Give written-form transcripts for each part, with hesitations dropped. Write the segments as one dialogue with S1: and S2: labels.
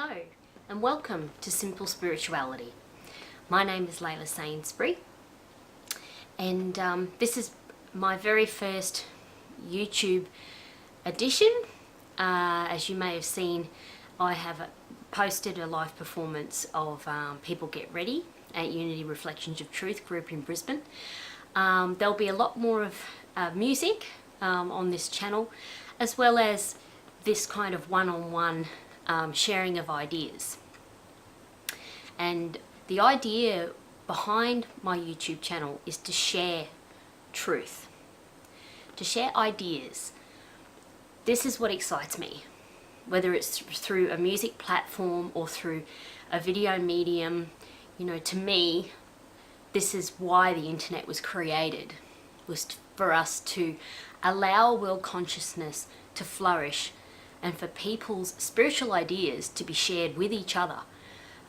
S1: Hello and welcome to Simple Spirituality. My name is Layla Sainsbury and this is my very first YouTube edition. As you may have seen, I have posted a live performance of People Get Ready at Unity Reflections of Truth group in Brisbane. There'll be a lot more of music on this channel, as well as this kind of one-on-one sharing of ideas. And the idea behind my YouTube channel is to share truth, to share ideas. This is what excites me, whether it's through a music platform or through a video medium. You know, to me, this is why the internet was created, was for us to allow world consciousness to flourish and for people's spiritual ideas to be shared with each other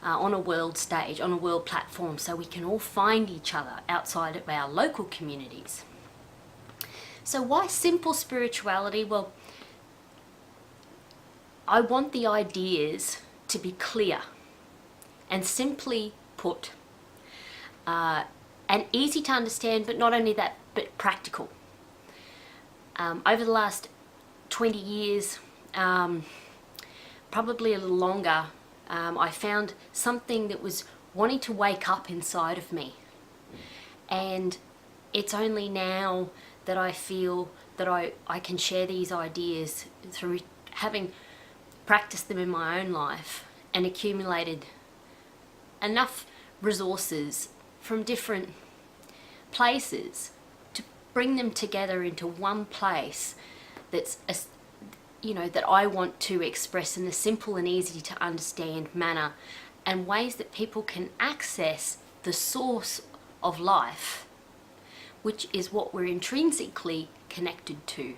S1: on a world stage, on a world platform, so we can all find each other outside of our local communities. So why simple spirituality? Well, I want the ideas to be clear and simply put, and easy to understand, but not only that, but practical. Over the last 20 years, probably a little longer, I found something that was wanting to wake up inside of me. And it's only now that I feel that I can share these ideas through having practiced them in my own life and accumulated enough resources from different places to bring them together into one place that's that I want to express in a simple and easy to understand manner, and ways that people can access the source of life, which is what we're intrinsically connected to,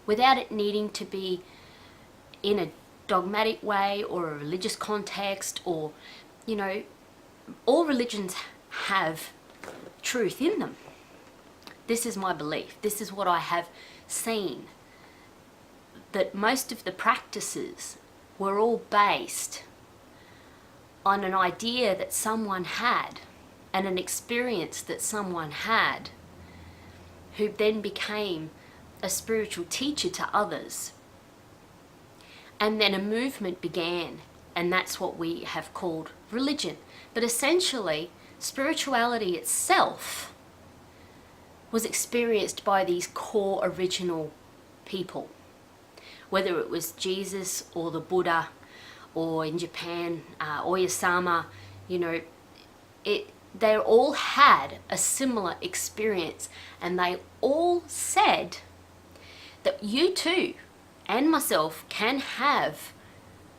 S1: without it needing to be in a dogmatic way or a religious context, or, all religions have truth in them. This is my belief. This is what I have seen, that most of the practices were all based on an idea that someone had and an experience that someone had, who then became a spiritual teacher to others. And then a movement began, and that's what we have called religion. But essentially, spirituality itself was experienced by these core original people. Whether it was Jesus or the Buddha, or in Japan, Oyasama, they all had a similar experience, and they all said that you too, and myself, can have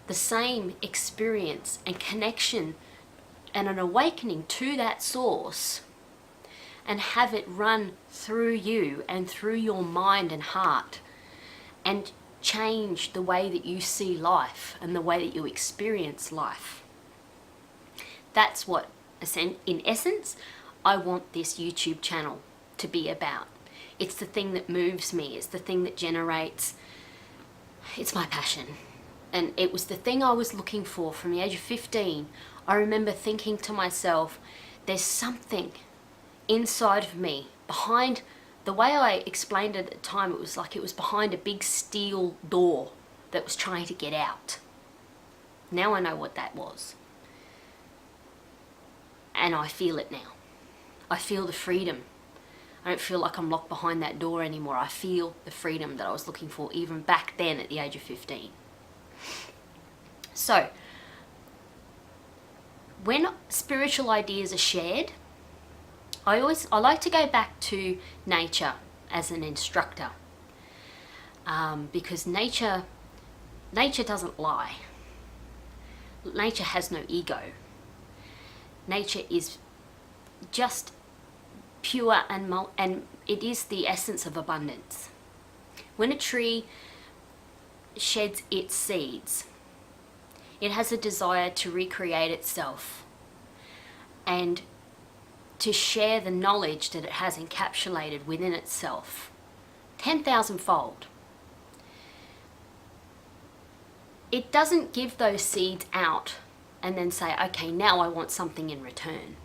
S1: the same experience and connection and an awakening to that source, and have it run through you and through your mind and heart, and change the way that you see life and the way that you experience life. That's what, in essence, I want this YouTube channel to be about. It's the thing that moves me. It's the thing that generates. It's my passion. And it was the thing I was looking for from the age of 15. I remember thinking to myself, there's something inside of me, behind. The way I explained it at the time, it was like it was behind a big steel door that was trying to get out. Now I know what that was. And I feel it now. I feel the freedom. I don't feel like I'm locked behind that door anymore. I feel the freedom that I was looking for even back then at the age of 15. So, when spiritual ideas are shared, I like to go back to nature as an instructor, because nature doesn't lie. Nature has no ego. Nature is just pure and it is the essence of abundance. When a tree sheds its seeds, it has a desire to recreate itself and to share the knowledge that it has encapsulated within itself 10,000-fold. it doesn't give those seeds out and then say, okay, now I want something in return.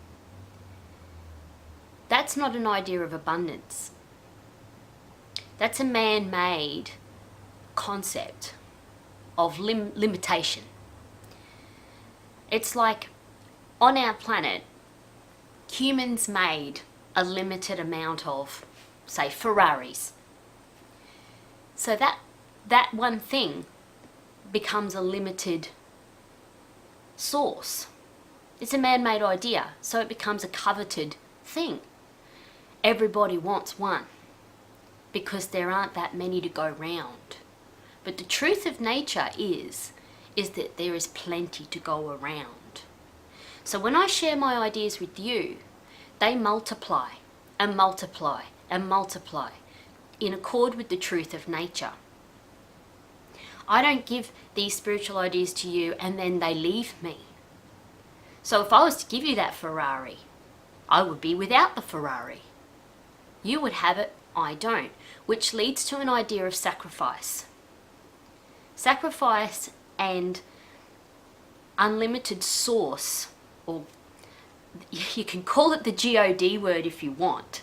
S1: That's not an idea of abundance. That's a man-made concept of limitation. It's like on our planet, humans made a limited amount of, say, Ferraris. So that one thing becomes a limited source. It's a man-made idea, so it becomes a coveted thing. Everybody wants one because there aren't that many to go round. But the truth of nature is that there is plenty to go around. So when I share my ideas with you, they multiply and multiply and multiply in accord with the truth of nature. I don't give these spiritual ideas to you and then they leave me. So if I was to give you that Ferrari, I would be without the Ferrari. You would have it, I don't, which leads to an idea of sacrifice. Sacrifice and unlimited source, or you can call it the God word if you want,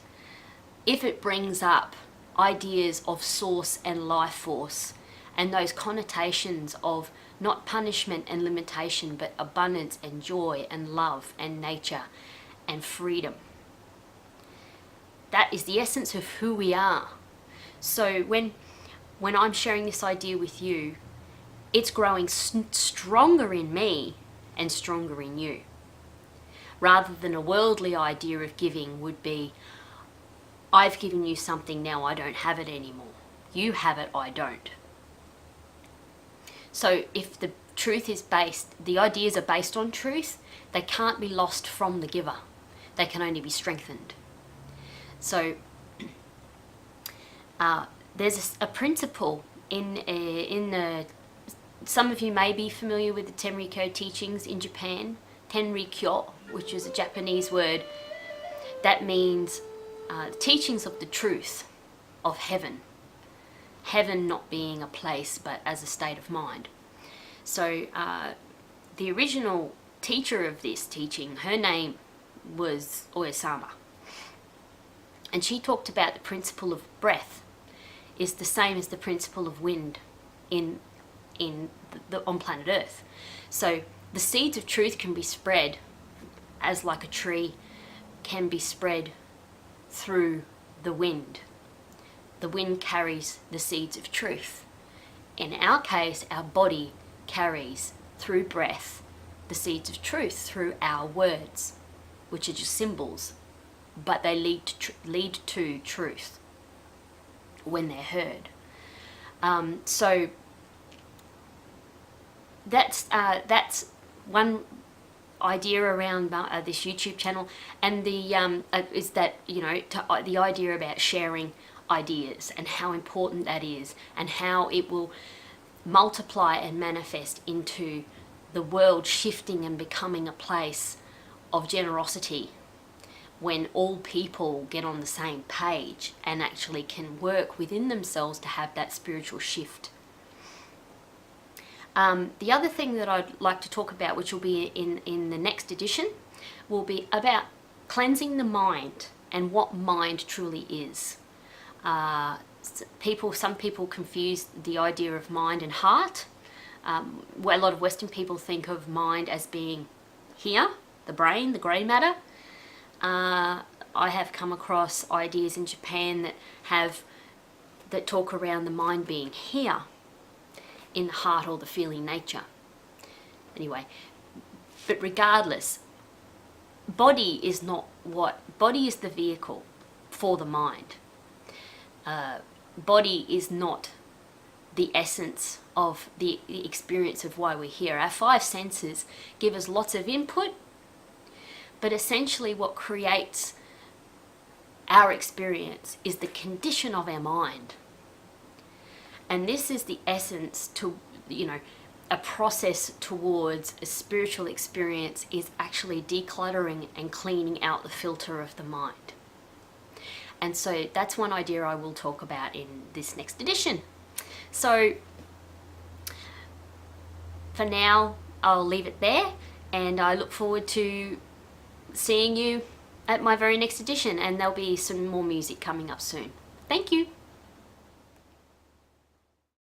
S1: if it brings up ideas of source and life force and those connotations of not punishment and limitation, but abundance and joy and love and nature and freedom. That is the essence of who we are. So when I'm sharing this idea with you, it's growing stronger in me and stronger in you. Rather than a worldly idea of giving would be, I've given you something, now I don't have it anymore. You have it, I don't. So if the truth is the ideas are based on truth, they can't be lost from the giver. They can only be strengthened. So there's a principle in some of you may be familiar with the Tenrikyo teachings in Japan. Tenrikyo, which is a Japanese word that means teachings of the truth of heaven. Heaven not being a place, but as a state of mind. So the original teacher of this teaching, her name was Oe-sama. And she talked about the principle of breath is the same as the principle of wind on planet Earth. So the seeds of truth can be spread as like a tree can be spread through the wind. The wind carries the seeds of truth. In our case, our body carries through breath the seeds of truth through our words, which are just symbols, but they lead to truth when they're heard. So that's one idea around this YouTube channel, and the is that the idea about sharing ideas and how important that is, and how it will multiply and manifest into the world shifting and becoming a place of generosity when all people get on the same page and actually can work within themselves to have that spiritual shift. The other thing that I'd like to talk about, which will be in the next edition, will be about cleansing the mind and what mind truly is. Some people confuse the idea of mind and heart. Where a lot of Western people think of mind as being here, the brain, the grey matter. I have come across ideas in Japan that talk around the mind being here, in the heart or the feeling nature. Anyway, but regardless, body is the vehicle for the mind. Body is not the essence of the experience of why we're here. Our five senses give us lots of input, but essentially what creates our experience is the condition of our mind. And this is the essence to, a process towards a spiritual experience is actually decluttering and cleaning out the filter of the mind. And so that's one idea I will talk about in this next edition. So for now, I'll leave it there, and I look forward to seeing you at my very next edition, and there'll be some more music coming up soon. Thank you.